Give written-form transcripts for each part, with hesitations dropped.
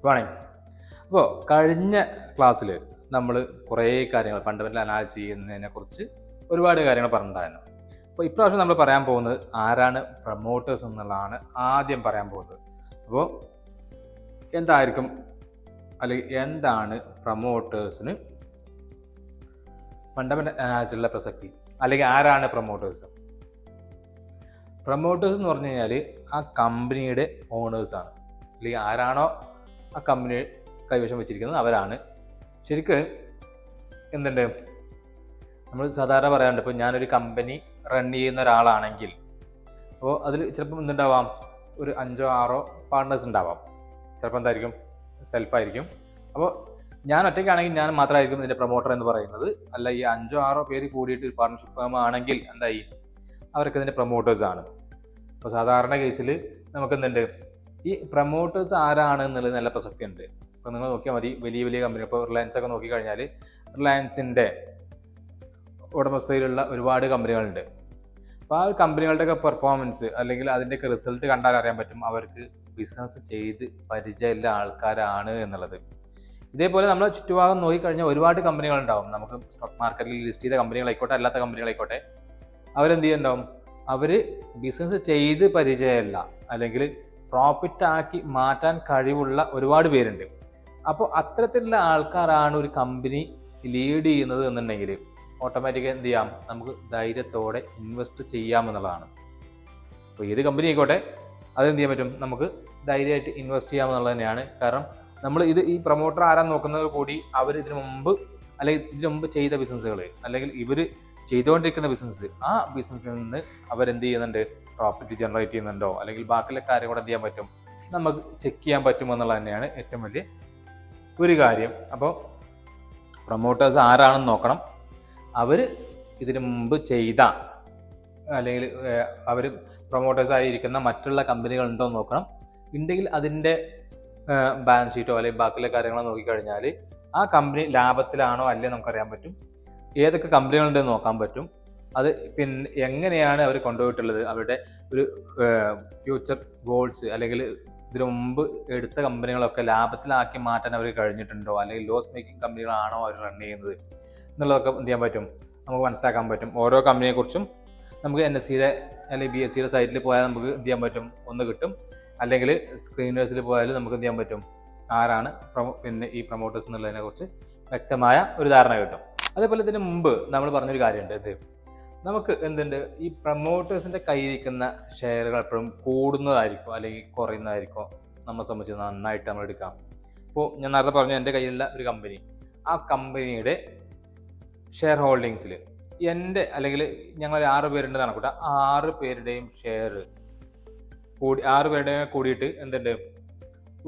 വേണമെങ്കിൽ. അപ്പോൾ കഴിഞ്ഞ ക്ലാസ്സിൽ നമ്മൾ കുറേ കാര്യങ്ങൾ ഫണ്ടമെൻ്റൽ അനാലിസിസ് ചെയ്യുന്നതിനെക്കുറിച്ച് ഒരുപാട് കാര്യങ്ങൾ പറഞ്ഞിട്ടുണ്ടായിരുന്നു. അപ്പോൾ ഇപ്രാവശ്യം നമ്മൾ പറയാൻ പോകുന്നത് ആരാണ് പ്രൊമോട്ടേഴ്സ് എന്നുള്ളതാണ് ആദ്യം പറയാൻ പോകുന്നത്. അപ്പോൾ എന്തായിരിക്കും അല്ലെങ്കിൽ എന്താണ് പ്രൊമോട്ടേഴ്സിന് ഫണ്ടമെൻ്റൽ അനാലിസിസിലുള്ള പ്രസക്തി, അല്ലെങ്കിൽ ആരാണ് പ്രൊമോട്ടേഴ്സ്? പ്രൊമോട്ടേഴ്സ് എന്ന് പറഞ്ഞു കഴിഞ്ഞാൽ ആ കമ്പനിയുടെ ഓണേഴ്സാണ്, അല്ലെങ്കിൽ ആരാണോ ആ കമ്പനി കൈവശം വെച്ചിരിക്കുന്നത് അവരാണ്. ശരിക്ക് എന്തുണ്ട്, നമ്മൾ സാധാരണ പറയാറുണ്ട്, ഇപ്പോൾ ഞാനൊരു കമ്പനി റൺ ചെയ്യുന്ന ഒരാളാണെങ്കിൽ അപ്പോൾ അതിൽ ചിലപ്പം എന്തുണ്ടാവാം, ഒരു 5-6 പാർട്ട്നേഴ്സ് ഉണ്ടാവാം. ചിലപ്പോൾ എന്തായിരിക്കും, സെൽഫായിരിക്കും. അപ്പോൾ ഞാൻ ഒറ്റയ്ക്കാണെങ്കിൽ ഞാൻ മാത്രമായിരിക്കും ഇതിൻ്റെ പ്രൊമോട്ടർ എന്ന് പറയുന്നത്. അല്ല, ഈ 5-6 പേര് കൂടിയിട്ട് ഒരു പാർട്ണർഷിപ്പ് ഫേം ആണെങ്കിൽ എന്തായി, അവർക്ക് ഇതിൻ്റെ പ്രൊമോട്ടേഴ്സാണ്. അപ്പോൾ സാധാരണ കേസിൽ നമുക്ക് എന്തുണ്ട്, ഈ പ്രൊമോട്ടേഴ്സ് ആരാണ് എന്നുള്ളത് നല്ല പ്രസക്തി ഉണ്ട്. ഇപ്പോൾ നിങ്ങൾ നോക്കിയാൽ മതി, വലിയ വലിയ കമ്പനി, ഇപ്പോൾ റിലയൻസ് ഒക്കെ നോക്കിക്കഴിഞ്ഞാൽ റിലയൻസിൻ്റെ ഉടമസ്ഥയിലുള്ള ഒരുപാട് കമ്പനികളുണ്ട്. അപ്പോൾ ആ കമ്പനികളുടെയൊക്കെ പെർഫോമൻസ് അല്ലെങ്കിൽ അതിൻ്റെയൊക്കെ റിസൾട്ട് കണ്ടാൽ അറിയാൻ പറ്റും അവർക്ക് ബിസിനസ് ചെയ്ത് പരിചയമുള്ള ആൾക്കാരാണ് എന്നുള്ളത്. ഇതേപോലെ നമ്മൾ ചുറ്റുഭാഗം നോക്കിക്കഴിഞ്ഞാൽ ഒരുപാട് കമ്പനികളുണ്ടാവും. നമുക്ക് സ്റ്റോക്ക് മാർക്കറ്റിൽ ലിസ്റ്റ് ചെയ്ത കമ്പനികളായിക്കോട്ടെ അല്ലാത്ത കമ്പനികളായിക്കോട്ടെ, അവരെന്ത് ചെയ്യുന്നുണ്ടാവും, അവർ ബിസിനസ് ചെയ്ത് പരിചയമില്ല അല്ലെങ്കിൽ പ്രോഫിറ്റ് ആക്കി മാറ്റാൻ കഴിവുള്ള ഒരുപാട് പേരുണ്ട്. അപ്പോൾ അത്തരത്തിലുള്ള ആൾക്കാരാണ് ഒരു കമ്പനി ലീഡ് ചെയ്യുന്നത് എന്നുണ്ടെങ്കിൽ ഓട്ടോമാറ്റിക്കായി എന്ത് ചെയ്യാം, നമുക്ക് ധൈര്യത്തോടെ ഇൻവെസ്റ്റ് ചെയ്യാമെന്നുള്ളതാണ്. അപ്പോൾ ഏത് കമ്പനി ആയിക്കോട്ടെ അതെന്ത് ചെയ്യാൻ പറ്റും, നമുക്ക് ധൈര്യമായിട്ട് ഇൻവെസ്റ്റ് ചെയ്യാമെന്നുള്ളത് തന്നെയാണ്. കാരണം നമ്മൾ ഈ പ്രൊമോട്ടർ ആരാന്ന് നോക്കുന്നത് കൂടി അവർ ഇതിനു മുമ്പ് ചെയ്ത ബിസിനസ്സുകൾ അല്ലെങ്കിൽ ഇവർ ചെയ്തുകൊണ്ടിരിക്കുന്ന ബിസിനസ്, ആ ബിസിനസ്സിൽ നിന്ന് അവരെന്ത് ചെയ്യുന്നുണ്ട്, പ്രോഫിറ്റ് ജനറേറ്റ് ചെയ്യുന്നുണ്ടോ അല്ലെങ്കിൽ ബാക്കിയുള്ള കാര്യം കൂടെ എന്ത് ചെയ്യാൻ പറ്റും, നമുക്ക് ചെക്ക് ചെയ്യാൻ പറ്റുമെന്നുള്ളത് തന്നെയാണ് ഏറ്റവും വലിയ ഒരു കാര്യം. അപ്പോൾ പ്രൊമോട്ടേഴ്സ് ആരാണെന്ന് നോക്കണം, അവർ ഇതിനു മുമ്പ് ചെയ്ത അല്ലെങ്കിൽ അവർ പ്രൊമോട്ടേഴ്സായിരിക്കുന്ന മറ്റുള്ള കമ്പനികളുണ്ടോ എന്ന് നോക്കണം. ഉണ്ടെങ്കിൽ അതിൻ്റെ ബാലൻസ് ഷീറ്റോ അല്ലെങ്കിൽ ബാക്കിയുള്ള കാര്യങ്ങളോ നോക്കിക്കഴിഞ്ഞാൽ ആ കമ്പനി ലാഭത്തിലാണോ അല്ലേ നമുക്കറിയാൻ പറ്റും. ഏതൊക്കെ കമ്പനികളുണ്ടെന്ന് നോക്കാൻ പറ്റും. അത് പിന്നെ എങ്ങനെയാണ് അവർ കൊണ്ടുപോയിട്ടുള്ളത്, അവരുടെ ഒരു ഫ്യൂച്ചർ ഗോൾസ് അല്ലെങ്കിൽ ഇതിനു മുമ്പ് എടുത്ത കമ്പനികളൊക്കെ ലാഭത്തിലാക്കി മാറ്റാൻ അവർ കഴിഞ്ഞിട്ടുണ്ടോ, അല്ലെങ്കിൽ ലോസ് മേക്കിംഗ് കമ്പനികളാണോ അവർ റൺ ചെയ്യുന്നത് എന്നുള്ളതൊക്കെ എന്ത് ചെയ്യാൻ പറ്റും, നമുക്ക് മനസ്സിലാക്കാൻ പറ്റും. ഓരോ കമ്പനിയെക്കുറിച്ചും നമുക്ക് NSE-യുടെ അല്ലെങ്കിൽ BSE-യുടെ സൈറ്റിൽ പോയാൽ നമുക്ക് എന്ത് ചെയ്യാൻ പറ്റും, ഒന്ന് കിട്ടും. അല്ലെങ്കിൽ സ്ക്രീനേഴ്സിൽ പോയാൽ നമുക്ക് എന്ത് ചെയ്യാൻ പറ്റും, ആരാണ് പിന്നെ ഈ പ്രൊമോട്ടേഴ്സ് എന്നുള്ളതിനെ കുറിച്ച് വ്യക്തമായ ഒരു ധാരണ കിട്ടും. അതേപോലെ ഇതിന് മുമ്പ് നമ്മൾ പറഞ്ഞൊരു കാര്യമുണ്ട്, ഇത് നമുക്ക് എന്തുണ്ട്, ഈ പ്രൊമോട്ടേഴ്സിൻ്റെ കയ്യിരിക്കുന്ന ഷെയറുകൾ എപ്പോഴും കൂടുന്നതായിരിക്കും അല്ലെങ്കിൽ കുറയുന്നതായിരിക്കും നമ്മളെ സംബന്ധിച്ച് നന്നായിട്ട് നമ്മൾ എടുക്കാം. ഇപ്പോൾ ഞാൻ നേരത്തെ പറഞ്ഞു, എൻ്റെ കയ്യിലുള്ള ഒരു കമ്പനി, ആ കമ്പനിയുടെ ഷെയർ ഹോൾഡിങ്സിൽ എൻ്റെ അല്ലെങ്കിൽ ഞങ്ങൾ 6 പേരുണ്ട് കണക്കൂട്ടാ, 6 പേരുടെയും ഷെയർ കൂടി 6 പേരുടെയും കൂടിയിട്ട് എന്തുണ്ട്,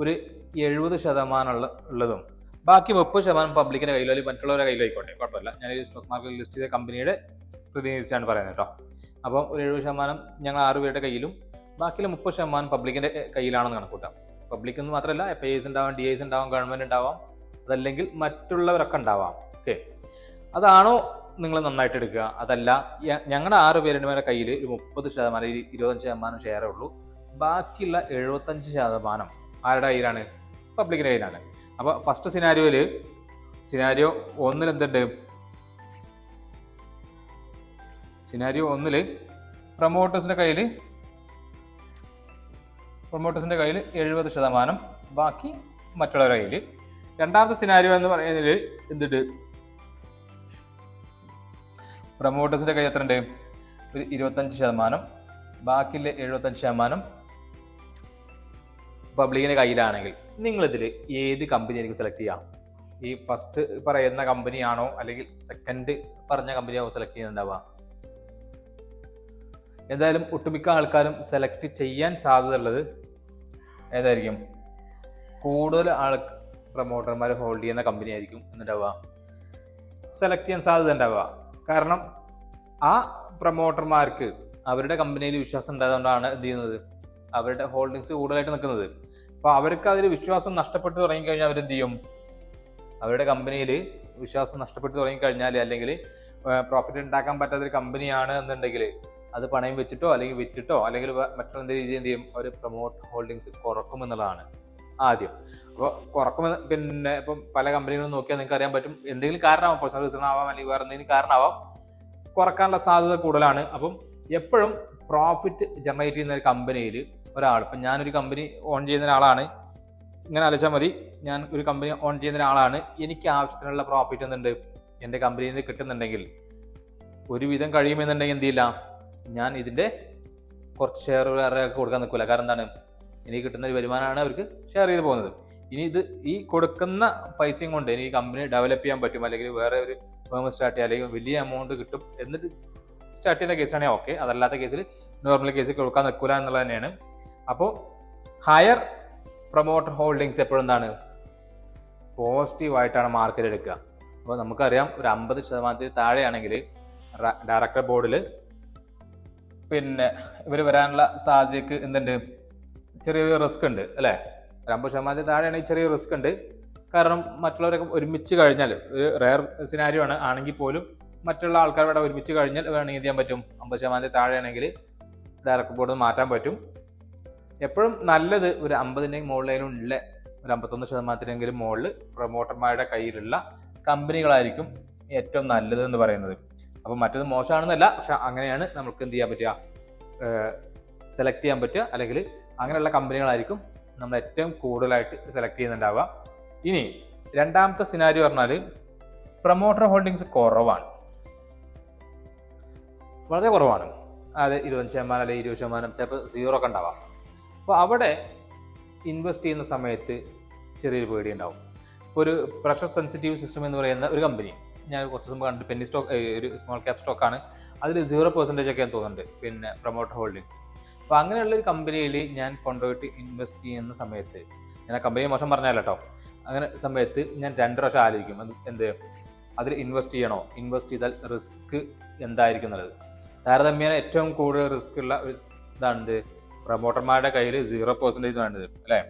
ഒരു 70% ഉള്ളതും ബാക്കി 30% പബ്ലിക്കിൻ്റെ കയ്യിലോ അല്ലെങ്കിൽ മറ്റുള്ളവരുടെ കയ്യിലോ ആയിക്കോട്ടെ, കുഴപ്പമില്ല. ഞാനൊരു സ്റ്റോക്ക് മാർക്കറ്റിൽ ലിസ്റ്റ് ചെയ്ത കമ്പനിയുടെ പ്രതിനിധിച്ചാണ് പറയുന്നത് കേട്ടോ. അപ്പം ഒരു 70% ഞങ്ങൾ 6 പേരുടെ കയ്യിലും ബാക്കിയുള്ള 30% പബ്ലിക്കിൻ്റെ കയ്യിലാണെന്ന് കണക്കൂട്ടാം. പബ്ലിക് എന്ന് മാത്രമല്ല, FIIs ഉണ്ടാവാം, DIs ഉണ്ടാവാം, ഗവൺമെൻറ് ഉണ്ടാവാം, അതല്ലെങ്കിൽ മറ്റുള്ളവരൊക്കെ ഉണ്ടാവാം. ഓക്കെ, അതാണോ നിങ്ങൾ നന്നായിട്ട് എടുക്കുക? അതല്ല, ഞങ്ങളുടെ 6 പേരുടെ കയ്യിൽ ഒരു 30% 25% ഷെയറേ ഉള്ളൂ, ബാക്കിയുള്ള 75% ആരുടെ കയ്യിലാണ്, പബ്ലിക്കിൻ്റെ കയ്യിലാണ്. അപ്പോൾ ഫസ്റ്റ് സിനാരിയോ 1 എന്തുണ്ട്, സിനാരിയോ 1 പ്രൊമോട്ടേഴ്സിൻ്റെ കയ്യിൽ 70%, ബാക്കി മറ്റുള്ളവരുടെ കയ്യിൽ. രണ്ടാമത്തെ സിനാരിയോ എന്ന് പറയുന്നത് എന്തുണ്ട്, പ്രൊമോട്ടേഴ്സിൻ്റെ കയ്യിൽ എത്ര ഉണ്ട്, ഒരു 25%, ബാക്കിയുള്ള 75% പബ്ലിക്കിൻ്റെ കയ്യിലാണെങ്കിൽ നിങ്ങളിതിൽ ഏത് കമ്പനി എനിക്ക് സെലക്ട് ചെയ്യാം? ഈ ഫസ്റ്റ് പറയുന്ന കമ്പനിയാണോ അല്ലെങ്കിൽ സെക്കൻഡ് പറഞ്ഞ കമ്പനിയാണോ സെലക്ട് ചെയ്യുന്നുണ്ടാവുക? എന്തായാലും ഒട്ടുമിക്ക ആൾക്കാരും സെലക്ട് ചെയ്യാൻ സാധ്യത ഉള്ളത് ഏതായിരിക്കും, കൂടുതൽ പ്രൊമോട്ടർമാർ ഹോൾഡ് ചെയ്യുന്ന കമ്പനി ആയിരിക്കും എന്നിട്ടാവുക സെലക്ട് ചെയ്യാൻ സാധ്യത ഉണ്ടാവുക. കാരണം ആ പ്രൊമോട്ടർമാർക്ക് അവരുടെ കമ്പനിയിൽ വിശ്വാസം ഉണ്ടായതുകൊണ്ടാണ് എന്ത് ചെയ്യുന്നത്, അവരുടെ ഹോൾഡിങ്സ് കൂടുതലായിട്ട് നിൽക്കുന്നത്. അപ്പോൾ അവർക്ക് അതിൽ വിശ്വാസം നഷ്ടപ്പെട്ടു തുടങ്ങിക്കഴിഞ്ഞാൽ അവരെന്ത് ചെയ്യും, അവരുടെ കമ്പനിയിൽ വിശ്വാസം നഷ്ടപ്പെട്ടു തുടങ്ങിക്കഴിഞ്ഞാൽ അല്ലെങ്കിൽ പ്രോഫിറ്റ് ഉണ്ടാക്കാൻ പറ്റാത്തൊരു കമ്പനിയാണ് എന്നുണ്ടെങ്കിൽ അത് പണയം വെച്ചിട്ടോ അല്ലെങ്കിൽ വിറ്റിട്ടോ അല്ലെങ്കിൽ മറ്റുള്ള എന്തെങ്കിലും രീതി എന്ത് ചെയ്യും, അവർ പ്രൊമോട്ട് ഹോൾഡിങ്സ് കുറക്കും എന്നുള്ളതാണ്. ആദ്യം. അപ്പോൾ കുറക്കുമെന്ന് പിന്നെ ഇപ്പം പല കമ്പനികളും നോക്കിയാൽ നിങ്ങൾക്ക് അറിയാൻ പറ്റും, എന്തെങ്കിലും കാരണമാവാം, പേഴ്സണൽ റീസൺ ആവാം, അല്ലെങ്കിൽ വേറെ എന്തെങ്കിലും കാരണമാവാം, കുറക്കാനുള്ള സാധ്യത കൂടുതലാണ്. അപ്പം എപ്പോഴും പ്രോഫിറ്റ് ജനറേറ്റ് ചെയ്യുന്ന ഒരു കമ്പനിയിൽ ഒരാൾ, ഇപ്പം ഞാനൊരു കമ്പനി ഓൺ ചെയ്യുന്ന ഒരാളാണ്, ഇങ്ങനെ ആലോചിച്ചാൽ മതി, ഞാൻ ഒരു കമ്പനി ഓൺ ചെയ്യുന്ന ഒരാളാണ്, എനിക്ക് ആവശ്യത്തിനുള്ള പ്രോഫിറ്റ് എന്തുണ്ട് എൻ്റെ കമ്പനിയിൽ നിന്ന് കിട്ടുന്നുണ്ടെങ്കിൽ, ഒരുവിധം കഴിയുമെന്നുണ്ടെങ്കിൽ എന്ത് ചെയ്യില്ല, ഞാൻ ഇതിൻ്റെ കുറച്ച് ഷെയർ വേറെ കൊടുക്കാൻ നിൽക്കില്ല. കാരണം എന്താണ്, എനിക്ക് കിട്ടുന്ന ഒരു വരുമാനമാണ് അവർക്ക് ഷെയർ ചെയ്ത് പോകുന്നത്. ഇനി ഇത് ഈ കൊടുക്കുന്ന പൈസയും കൊണ്ട് എനിക്ക് കമ്പനി ഡെവലപ്പ് ചെയ്യാൻ പറ്റും, അല്ലെങ്കിൽ വേറെ ഒരു ഫേം സ്റ്റാർട്ട് ചെയ്യുക, അല്ലെങ്കിൽ വലിയ എമൗണ്ട് കിട്ടും എന്നിട്ട് സ്റ്റാർട്ട് ചെയ്യുന്ന കേസാണെങ്കിൽ ഓക്കെ. അതല്ലാത്ത കേസിൽ നോർമൽ കേസിൽ കൊടുക്കാൻ നിൽക്കില്ല എന്നുള്ളത് തന്നെയാണ്. അപ്പോൾ ഹയർ പ്രൊമോട്ടർ ഹോൾഡിങ്സ് എപ്പോഴും എന്താണ്, പോസിറ്റീവായിട്ടാണ് മാർക്കറ്റ് എടുക്കുക. അപ്പോൾ നമുക്കറിയാം, ഒരു 50% താഴെയാണെങ്കിൽ ഡയറക്ടർ ബോർഡിൽ പിന്നെ ഇവർ വരാനുള്ള സാധ്യതയ്ക്ക് എന്തുണ്ട്, ചെറിയൊരു റിസ്ക് ഉണ്ട് അല്ലേ. ഒരു 50% താഴെയാണെങ്കിൽ ചെറിയ റിസ്ക് ഉണ്ട്. കാരണം മറ്റുള്ളവരൊക്കെ ഒരുമിച്ച് കഴിഞ്ഞാൽ, ഒരു റെയർ സിനാരിയോ ആണെങ്കിൽ പോലും മറ്റുള്ള ആൾക്കാരുടെ ഒരുമിച്ച് കഴിഞ്ഞാൽ വേണമെങ്കിൽ എന്ത് ചെയ്യാൻ പറ്റും, 50% താഴെയാണെങ്കിൽ ഡയറക്ടർ ബോർഡ് മാറ്റാൻ പറ്റും. എപ്പോഴും നല്ലത് ഒരു 50-ൻ്റെ മുകളിലുള്ള ഒരു 51%-നെങ്കിലും മുകളിൽ പ്രൊമോട്ടർമാരുടെ കയ്യിലുള്ള കമ്പനികളായിരിക്കും ഏറ്റവും നല്ലത് എന്ന് പറയുന്നത്. അപ്പോൾ മറ്റത് മോശമാണെന്നല്ല, പക്ഷെ അങ്ങനെയാണ് നമുക്ക് എന്ത് ചെയ്യാൻ പറ്റുക, സെലക്ട് ചെയ്യാൻ പറ്റുക, അല്ലെങ്കിൽ അങ്ങനെയുള്ള കമ്പനികളായിരിക്കും നമ്മൾ ഏറ്റവും കൂടുതലായിട്ട് സെലക്ട് ചെയ്യുന്നുണ്ടാവുക. ഇനി രണ്ടാമത്തെ സിനാരിയോ പറഞ്ഞാൽ പ്രൊമോട്ടർ ഹോൾഡിങ്സ് കുറവാണ്, വളരെ കുറവാണ്. അതായത് 25% അല്ലെങ്കിൽ 20%, ചിലപ്പോൾ 0 ഒക്കെ ഉണ്ടാവാം. അപ്പോൾ അവിടെ ഇൻവെസ്റ്റ് ചെയ്യുന്ന സമയത്ത് ചെറിയൊരു പേടി ഉണ്ടാവും. ഇപ്പോൾ ഒരു പ്രഷർ സെൻസിറ്റീവ് സിസ്റ്റം എന്ന് പറയുന്ന ഒരു കമ്പനി ഞാൻ കുറച്ച് മുമ്പ് കണ്ടു, പെന്നി സ്റ്റോക്ക്, ഒരു സ്മോൾ ക്യാപ് സ്റ്റോക്കാണ്, അതിൽ 0% ഒക്കെ തോന്നുന്നുണ്ട് പിന്നെ പ്രൊമോട്ടർ ഹോൾഡിങ്സ്. അപ്പോൾ അങ്ങനെയുള്ള ഒരു കമ്പനിയിൽ ഞാൻ കൊണ്ടുപോയിട്ട് ഇൻവെസ്റ്റ് ചെയ്യുന്ന സമയത്ത്, ഞാൻ ആ കമ്പനി മോശം പറഞ്ഞാൽ കേട്ടോ, അങ്ങനെ സമയത്ത് ഞാൻ 2 പ്രാവശ്യം ആലോചിക്കും, എന്ത് അതിൽ ഇൻവെസ്റ്റ് ചെയ്യണോ, ഇൻവെസ്റ്റ് ചെയ്താൽ റിസ്ക് എന്തായിരിക്കും എന്നുള്ളത്. താരതമ്യേന ഏറ്റവും കൂടുതൽ റിസ്ക് ഉള്ള ഒരു ഇതാണിത്, പ്രൊമോട്ടർമാരുടെ കയ്യിൽ 0% വേണ്ടത് അല്ലേ.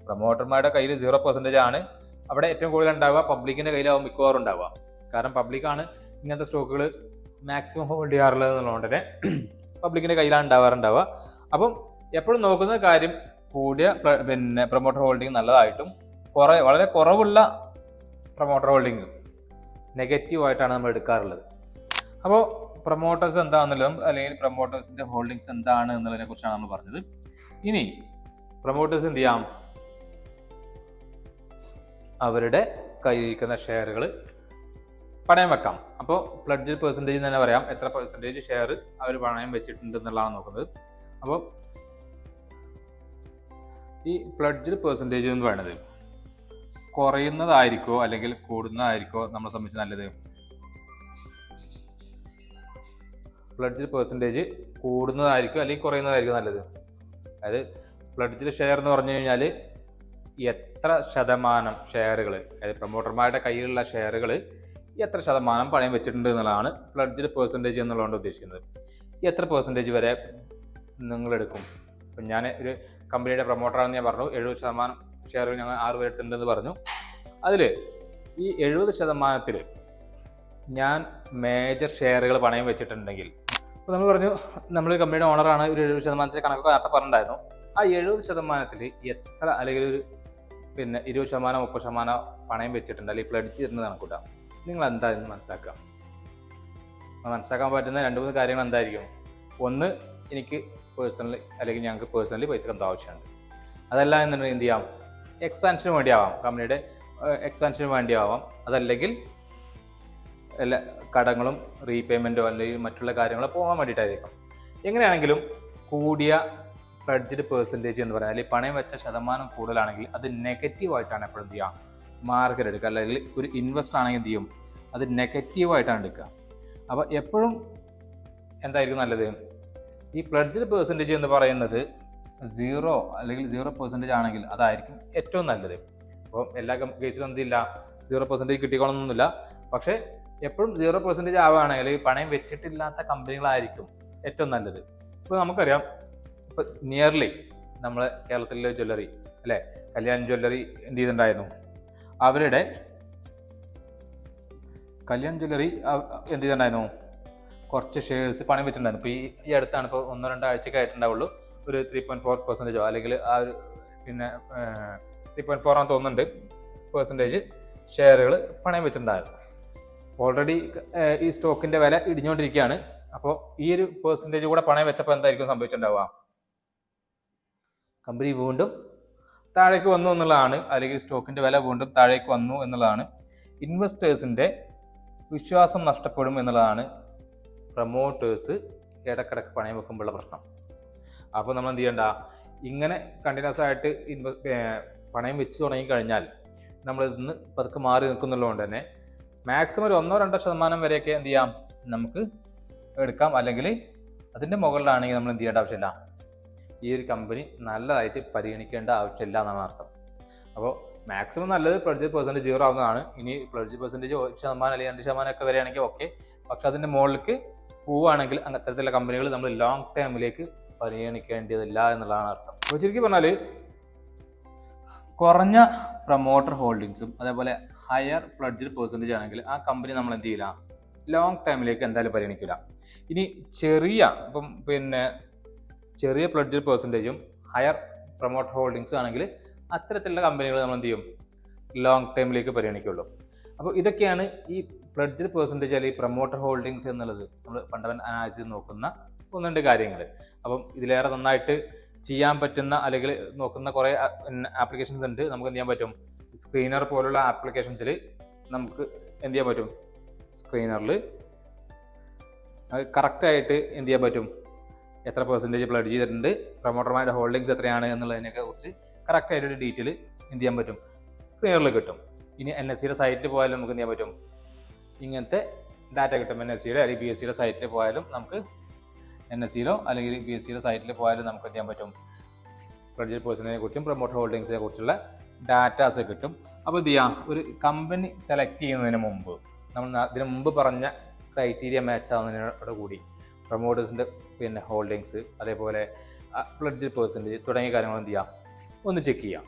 പ്രൊമോട്ടർമാരുടെ കയ്യിൽ 0% ആണ് അവിടെ ഏറ്റവും കൂടുതൽ ഉണ്ടാവുക. പബ്ലിക്കിൻ്റെ കയ്യിലാവും മിക്കവാറും ഉണ്ടാവുക. കാരണം പബ്ലിക്കാണ് ഇങ്ങനത്തെ സ്റ്റോക്കുകൾ മാക്സിമം ഹോൾഡ് ചെയ്യാറുള്ളത് എന്നുള്ളതുകൊണ്ട് തന്നെ പബ്ലിക്കിൻ്റെ കയ്യിലാണ് ഉണ്ടാവുക. അപ്പം എപ്പോഴും നോക്കുന്ന കാര്യം, കൂടിയ പിന്നെ പ്രൊമോട്ടർ ഹോൾഡിങ് നല്ലതായിട്ടും വളരെ കുറവുള്ള പ്രൊമോട്ടർ ഹോൾഡിങ് നെഗറ്റീവായിട്ടാണ് നമ്മൾ എടുക്കാറുള്ളത്. അപ്പോൾ പ്രൊമോട്ടേഴ്സ് എന്താണെന്നുള്ളതും, അല്ലെങ്കിൽ പ്രൊമോട്ടേഴ്സിൻ്റെ ഹോൾഡിങ്സ് എന്താണ് എന്നുള്ളതിനെ കുറിച്ചാണ് നമ്മൾ പറഞ്ഞത്. ഇനി പ്രൊമോട്ടേഴ്സ് എന്ത് ചെയ്യാം, അവരുടെ കയ്യിരിക്കുന്ന ഷെയറുകൾ പണയം വെക്കാം. അപ്പോൾ പ്ലഡ്ജ് പെർസെൻറ്റേജ് തന്നെ പറയാം, എത്ര പെർസെൻറ്റേജ് ഷെയർ അവർ പണയം വെച്ചിട്ടുണ്ട് എന്നുള്ളതാണ് നോക്കുന്നത്. അപ്പോൾ ഈ പ്ലഡ്ജ് പെർസെൻറ്റേജ് എന്ന് പറയുന്നത് കുറയുന്നതായിരിക്കോ അല്ലെങ്കിൽ കൂടുന്നതായിരിക്കോ നമ്മളെ സംബന്ധിച്ച് നല്ലത്? പ്ലഡ്ജ് പെർസെൻറ്റേജ് കൂടുന്നതായിരിക്കും അല്ലെങ്കിൽ കുറയുന്നതായിരിക്കും നല്ലത്? അതായത് പ്ലഡ്ജിൽ ഷെയർ എന്ന് പറഞ്ഞു കഴിഞ്ഞാൽ എത്ര ശതമാനം ഷെയറുകൾ, അതായത് പ്രൊമോട്ടർമാരുടെ കയ്യിലുള്ള ഷെയറുകൾ എത്ര ശതമാനം പണയം വെച്ചിട്ടുണ്ട് എന്നുള്ളതാണ് പ്ലഡ്ജിൽ പെർസെൻറ്റേജ് എന്നുള്ളതുകൊണ്ട് ഉദ്ദേശിക്കുന്നത്. എത്ര പെർസെൻറ്റേജ് വരെ നിങ്ങളെടുക്കും? ഇപ്പം ഞാൻ ഒരു കമ്പനിയുടെ പ്രൊമോട്ടറാണെന്ന് ഞാൻ പറഞ്ഞു, 70% ഷെയറുകൾ ഞങ്ങൾ 6 പേരെടുത്തിട്ടുണ്ടെന്ന് പറഞ്ഞു. അതിൽ ഈ 70% ഞാൻ മേജർ ഷെയറുകൾ പണയം വെച്ചിട്ടുണ്ടെങ്കിൽ, അപ്പോൾ നമ്മൾ പറഞ്ഞു നമ്മൾ കമ്പനിയുടെ ഓണറാണ്, ഒരു 70% കണക്കൊക്കെ നേരത്തെ പറഞ്ഞിട്ടുണ്ടായിരുന്നു. ആ 70% എത്ര, അല്ലെങ്കിൽ ഒരു പിന്നെ 20% 30% പണയം വെച്ചിട്ടുണ്ട്, അല്ലെങ്കിൽ പ്ലഡ്ജ് ചെയ്തിട്ടുണ്ട് കണക്കൂട്ടാം. നിങ്ങൾ എന്തായാലും മനസ്സിലാക്കുക. മനസ്സിലാക്കാൻ പറ്റുന്ന 2-3 കാര്യങ്ങൾ എന്തായിരിക്കും? ഒന്ന്, എനിക്ക് പേഴ്സണലി അല്ലെങ്കിൽ ഞങ്ങൾക്ക് പേഴ്സണലി പൈസക്ക് എന്തോ ആവശ്യമുണ്ട്. അതല്ല എന്നുണ്ടെങ്കിൽ എന്ത് ചെയ്യാം, എക്സ്പാൻഷന് വേണ്ടിയാവാം, കമ്പനിയുടെ എക്സ്പാൻഷന് വേണ്ടിയാവാം. അതല്ലെങ്കിൽ എല്ലാ കടങ്ങളും റീപേയ്മെൻറ്റോ അല്ലെങ്കിൽ മറ്റുള്ള കാര്യങ്ങളോ പോകാൻ വേണ്ടിയിട്ടായിരിക്കും. എങ്ങനെയാണെങ്കിലും കൂടിയ പ്ലഡ്ജ്ഡ് പെർസെൻറ്റേജ് എന്ന് പറഞ്ഞാൽ, അല്ലെങ്കിൽ പണയം വെച്ച ശതമാനം കൂടുതലാണെങ്കിൽ അത് നെഗറ്റീവായിട്ടാണ് എപ്പോഴും എന്ത് ചെയ്യുക, മാർക്കറ്റ് എടുക്കുക. അല്ലെങ്കിൽ ഒരു ഇൻവെസ്റ്റർ ആണെങ്കിൽ എന്ത് ചെയ്യും, അത് നെഗറ്റീവായിട്ടാണ് എടുക്കുക. അപ്പോൾ എപ്പോഴും എന്തായിരിക്കും നല്ലത്? ഈ പ്ലഡ്ജ്ഡ് പെർസെൻറ്റേജ് എന്ന് പറയുന്നത് 0 അല്ലെങ്കിൽ 0% ആണെങ്കിൽ അതായിരിക്കും ഏറ്റവും നല്ലത്. അപ്പോൾ എല്ലാ കേസിലും എന്തില്ല, 0% കിട്ടിക്കോളണമെന്നൊന്നുമില്ല. പക്ഷേ എപ്പോഴും 0% ആവുകയാണെങ്കിൽ പണയം വെച്ചിട്ടില്ലാത്ത കമ്പനികളായിരിക്കും ഏറ്റവും നല്ലത്. ഇപ്പോൾ നമുക്കറിയാം, ഇപ്പോൾ നിയർലി നമ്മളെ കേരളത്തിലെ ജ്വല്ലറി അല്ലേ, കല്യാൺ ജ്വല്ലറി എന്ത് ചെയ്തിട്ടുണ്ടായിരുന്നു, അവരുടെ കല്യാൺ ജ്വല്ലറി എന്ത് ചെയ്തിട്ടുണ്ടായിരുന്നു, കുറച്ച് ഷെയർസ് പണയം വെച്ചിട്ടുണ്ടായിരുന്നു. ഇപ്പോൾ ഈ അടുത്താണ്, ഇപ്പോൾ 1-2 ആഴ്ചയ്ക്ക് ആയിട്ടുണ്ടാവുള്ളൂ, ഒരു 3.4% അല്ലെങ്കിൽ ആ ഒരു പിന്നെ 3.4 ആണെന്ന് തോന്നുന്നുണ്ട് പെർസെൻറ്റേജ് ഷെയറുകൾ പണയം വെച്ചിട്ടുണ്ടായിരുന്നു. ഓൾറെഡി ഈ സ്റ്റോക്കിന്റെ വില ഇടിഞ്ഞുകൊണ്ടിരിക്കുകയാണ്. അപ്പോൾ ഈ ഒരു പെർസെൻറ്റേജ് കൂടെ പണയം വെച്ചപ്പോൾ എന്തായിരിക്കും സംഭവിച്ചിട്ടുണ്ടാവുക? കമ്പനി വീണ്ടും താഴേക്ക് വന്നു എന്നുള്ളതാണ്, അല്ലെങ്കിൽ സ്റ്റോക്കിന്റെ വില വീണ്ടും താഴേക്ക് വന്നു എന്നുള്ളതാണ്. ഇൻവെസ്റ്റേഴ്സിന്റെ വിശ്വാസം നഷ്ടപ്പെടും എന്നുള്ളതാണ് പ്രൊമോട്ടേഴ്സ് ഇടക്കിടക്ക് പണയം വെക്കുമ്പോഴുള്ള പ്രശ്നം. അപ്പോൾ നമ്മൾ എന്ത് ചെയ്യണ്ട, ഇങ്ങനെ കണ്ടിന്യൂസ് ആയിട്ട് പണയം വെച്ച് തുടങ്ങിക്കഴിഞ്ഞാൽ നമ്മൾ ഇതിന്ന് പതുക്കെ മാറി നിൽക്കുന്നുള്ളതുകൊണ്ട് തന്നെ മാക്സിമം ഒരു 1-2% വരെയൊക്കെ എന്ത് ചെയ്യാം, നമുക്ക് എടുക്കാം. അല്ലെങ്കിൽ അതിൻ്റെ മുകളിലാണെങ്കിൽ നമ്മൾ എന്ത് ചെയ്യേണ്ട ആവശ്യമില്ല, ഈ ഒരു കമ്പനി നല്ലതായിട്ട് പരിഗണിക്കേണ്ട ആവശ്യമില്ല എന്നാണ് അർത്ഥം. അപ്പോൾ മാക്സിമം നല്ലത് പ്ലഡ്ജ് പെർസെൻറ്റേജ് 0 ആവുന്നതാണ്. ഇനി പ്ലഡ്ജ് പെർസെൻറ്റേജ് 1% അല്ലെങ്കിൽ 2% ഒക്കെ വരികയാണെങ്കിൽ ഓക്കെ. പക്ഷെ അതിൻ്റെ മുകളിലേക്ക് പോവുകയാണെങ്കിൽ അത്തരത്തിലുള്ള കമ്പനികൾ നമ്മൾ ലോങ് ടേമിലേക്ക് പരിഗണിക്കേണ്ടതില്ല എന്നുള്ളതാണ് അർത്ഥം. അപ്പോൾ ചുരുക്കി പറഞ്ഞാൽ കുറഞ്ഞ പ്രൊമോട്ടർ ഹോൾഡിങ്സും അതേപോലെ ഹയർ പ്ലഡ്ജ് പെർസെൻറ്റേജ് ആണെങ്കിൽ ആ കമ്പനി നമ്മൾ എന്ത് ചെയ്യില്ല, ലോങ് ടൈമിലേക്ക് എന്തായാലും പരിഗണിക്കില്ല. ഇനി ചെറിയ പ്ലഡ്ജ് പെർസെൻറ്റേജും ഹയർ പ്രൊമോട്ടർ ഹോൾഡിങ്സും ആണെങ്കിൽ അത്തരത്തിലുള്ള കമ്പനികൾ നമ്മൾ എന്ത് ചെയ്യും, ലോങ് ടൈമിലേക്ക് പരിഗണിക്കുള്ളൂ. അപ്പോൾ ഇതൊക്കെയാണ് ഈ പ്ലഡ്ജ് പെർസെൻറ്റേജ് അല്ലെങ്കിൽ പ്രൊമോട്ടർ ഹോൾഡിങ്സ് എന്നുള്ളത് നമ്മൾ ഫണ്ടമെന്റൽ അനാലിസിസ് നോക്കുന്ന 1-2 കാര്യങ്ങൾ. അപ്പം ഇതിലേറെ നന്നായിട്ട് ചെയ്യാൻ പറ്റുന്ന അല്ലെങ്കിൽ നോക്കുന്ന കുറേ ആപ്ലിക്കേഷൻസ് ഉണ്ട്. നമുക്ക് എന്ത് ചെയ്യാൻ പറ്റും, സ്ക്രീനർ പോലുള്ള ആപ്ലിക്കേഷൻസിൽ നമുക്ക് എന്ത് ചെയ്യാൻ പറ്റും, സ്ക്രീനറിൽ കറക്റ്റായിട്ട് എന്ത് ചെയ്യാൻ പറ്റും, എത്ര പെർസെൻറ്റേജ് പ്ലഡ് ചെയ്തിട്ടുണ്ട്, പ്രൊമോട്ടർമാരുടെ ഹോൾഡിങ്സ് എത്രയാണ് എന്നുള്ളതിനൊക്കെ കുറിച്ച് കറക്റ്റായിട്ടൊരു ഡീറ്റെയിൽ എന്ത് ചെയ്യാൻ പറ്റും, സ്ക്രീനറിൽ കിട്ടും. ഇനി NSEയുടെ സൈറ്റിൽ പോയാലും നമുക്ക് എന്ത് ചെയ്യാൻ പറ്റും, ഇങ്ങനത്തെ ഡാറ്റ കിട്ടും. NSEയുടെ അല്ലെങ്കിൽ BSEയുടെ സൈറ്റിൽ പോയാലും നമുക്ക് NSEയിലോ അല്ലെങ്കിൽ BSEയുടെ സൈറ്റിൽ പോയാലും നമുക്ക് എന്ത് ചെയ്യാൻ പറ്റും, പ്ലഡ്ജ് പെർസെൻറ്റേജിനെ കുറിച്ചും പ്രൊമോട്ടർ ഹോൾഡിങ്സിനെ കുറിച്ചുള്ള ഡാറ്റാസ് കിട്ടും. അപ്പോൾ എന്ത് ചെയ്യാം, ഒരു കമ്പനി സെലക്ട് ചെയ്യുന്നതിന് മുമ്പ് നമ്മൾ ഇതിന് മുമ്പ് പറഞ്ഞ ക്രൈറ്റീരിയ മാച്ച് ആവുന്നതിനോട് കൂടി പ്രൊമോട്ടേഴ്സിൻ്റെ ഹോൾഡിങ്സ് അതേപോലെ പ്ലഡ്ജ് പെർസെൻറ്റേജ് തുടങ്ങിയ കാര്യങ്ങൾ എന്ത് ചെയ്യാം, ഒന്ന് ചെക്ക് ചെയ്യാം.